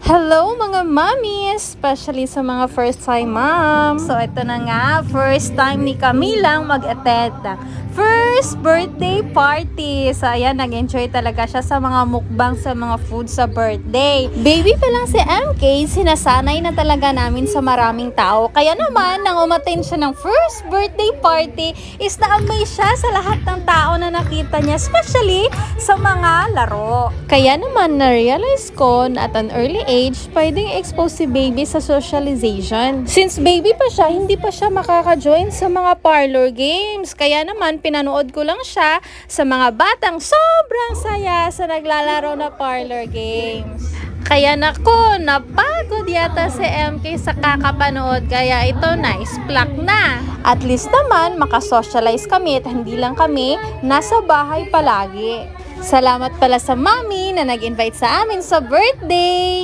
Hello mga mami, especially sa mga first time mom. So ito na nga, first time ni Camilang mag-attend ng first birthday party. So ayan, nag-enjoy talaga siya sa mga mukbang, sa mga food sa birthday. Baby pa lang si MK, sinasanay na talaga namin sa maraming tao. Kaya naman, nang umattend siya ng first birthday party, is na-amaze siya sa lahat ng tao na nakita niya, especially sa mga laro. Kaya naman, na-realize ko na at an early age, pwedeng expose si baby sa socialization. Since baby pa siya, hindi pa siya makaka-join sa mga parlor games. Kaya naman, pinanood ko lang siya sa mga batang sobrang saya sa naglalaro na parlor games. Kaya nako, napagod yata si MK sa kakapanood. Kaya ito, nice plak na. At least naman, makasocialize kami at hindi lang kami nasa bahay palagi. Salamat pala sa mami na nag-invite sa amin sa birthday!